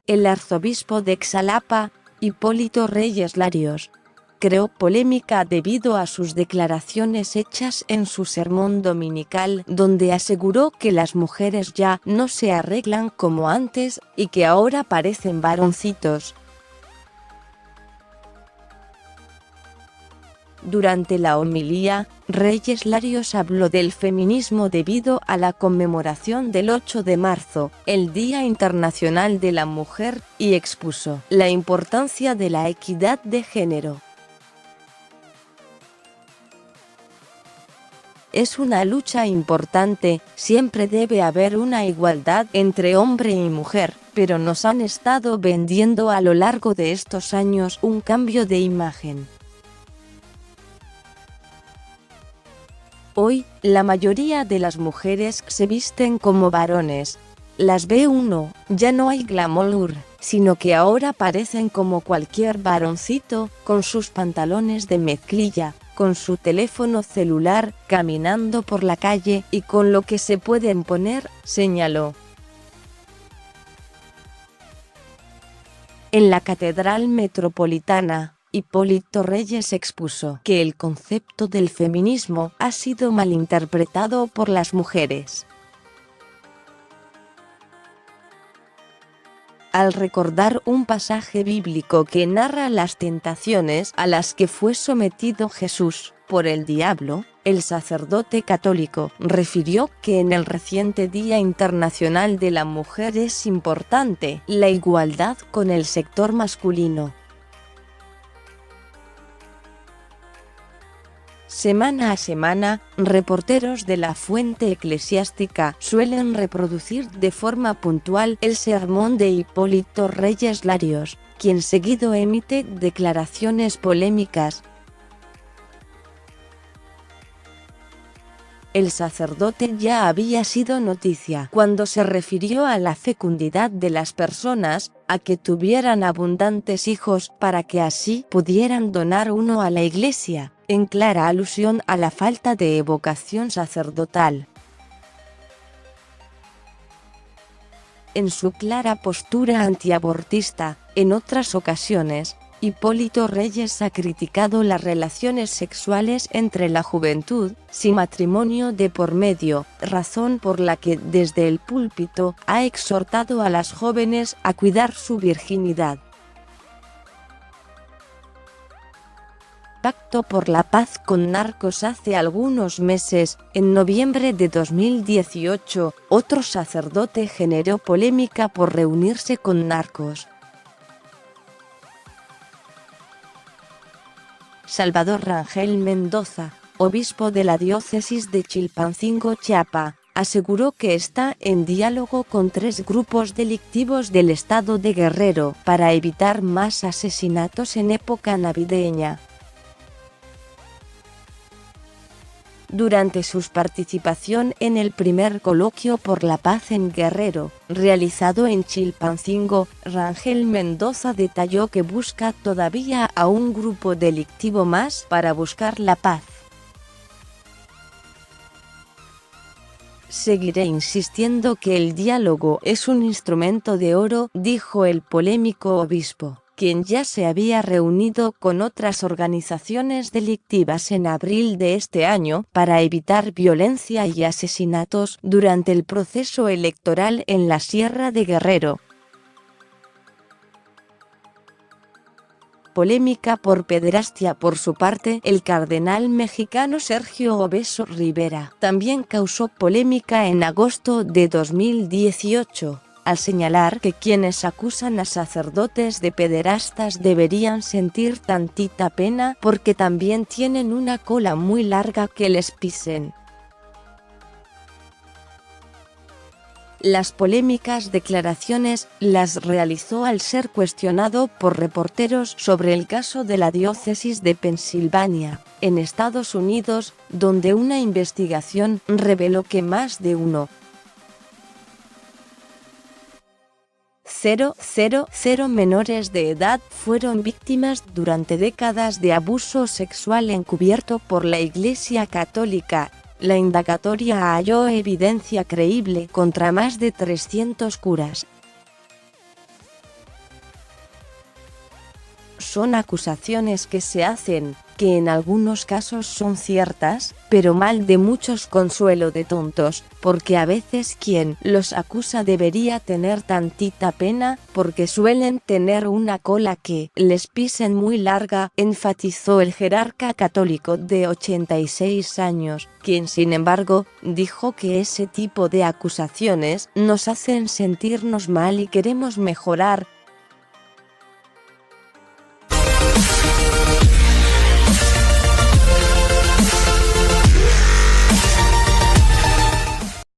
el arzobispo de Xalapa, Hipólito Reyes Larios, creó polémica debido a sus declaraciones hechas en su sermón dominical, donde aseguró que las mujeres ya no se arreglan como antes y que ahora parecen varoncitos. Durante la homilía, Reyes Larios habló del feminismo debido a la conmemoración del 8 de marzo, el Día Internacional de la Mujer, y expuso la importancia de la equidad de género. Es una lucha importante, siempre debe haber una igualdad entre hombre y mujer, pero nos han estado vendiendo a lo largo de estos años un cambio de imagen. Hoy, la mayoría de las mujeres se visten como varones. Las ve uno, ya no hay glamour, sino que ahora parecen como cualquier varoncito, con sus pantalones de mezclilla, con su teléfono celular, caminando por la calle y con lo que se pueden poner, señaló. En la Catedral Metropolitana, Hipólito Reyes expuso que el concepto del feminismo ha sido malinterpretado por las mujeres. Al recordar un pasaje bíblico que narra las tentaciones a las que fue sometido Jesús por el diablo, el sacerdote católico refirió que en el reciente Día Internacional de la Mujer es importante la igualdad con el sector masculino. Semana a semana, reporteros de la fuente eclesiástica suelen reproducir de forma puntual el sermón de Hipólito Reyes Larios, quien seguido emite declaraciones polémicas. El sacerdote ya había sido noticia cuando se refirió a la fecundidad de las personas, a que tuvieran abundantes hijos para que así pudieran donar uno a la Iglesia, en clara alusión a la falta de vocación sacerdotal. En su clara postura antiabortista, en otras ocasiones, Hipólito Reyes ha criticado las relaciones sexuales entre la juventud, sin matrimonio de por medio, razón por la que desde el púlpito ha exhortado a las jóvenes a cuidar su virginidad. Pacto por la paz con narcos. Hace algunos meses, en noviembre de 2018, otro sacerdote generó polémica por reunirse con narcos. Salvador Rangel Mendoza, obispo de la diócesis de Chilpancingo, Chiapas, aseguró que está en diálogo con 3 grupos delictivos del estado de Guerrero para evitar más asesinatos en época navideña. Durante su participación en el primer coloquio por la paz en Guerrero, realizado en Chilpancingo, Rangel Mendoza detalló que busca todavía a un grupo delictivo más para buscar la paz. Seguiré insistiendo que el diálogo es un instrumento de oro, dijo el polémico obispo, quien ya se había reunido con otras organizaciones delictivas en abril de este año para evitar violencia y asesinatos durante el proceso electoral en la Sierra de Guerrero. Polémica por pederastia. Por su parte, el cardenal mexicano Sergio Obeso Rivera también causó polémica en agosto de 2018. Al señalar que quienes acusan a sacerdotes de pederastas deberían sentir tantita pena porque también tienen una cola muy larga que les pisen. Las polémicas declaraciones las realizó al ser cuestionado por reporteros sobre el caso de la diócesis de Pensilvania, en Estados Unidos, donde una investigación reveló que más de 1,000 menores de edad fueron víctimas durante décadas de abuso sexual encubierto por la Iglesia Católica. La indagatoria halló evidencia creíble contra más de 300 curas. Son acusaciones que se hacen, que en algunos casos son ciertas, pero mal de muchos consuelo de tontos, porque a veces quien los acusa debería tener tantita pena, porque suelen tener una cola que les pisen muy larga, enfatizó el jerarca católico de 86 años, quien sin embargo, dijo que ese tipo de acusaciones nos hacen sentirnos mal y queremos mejorar,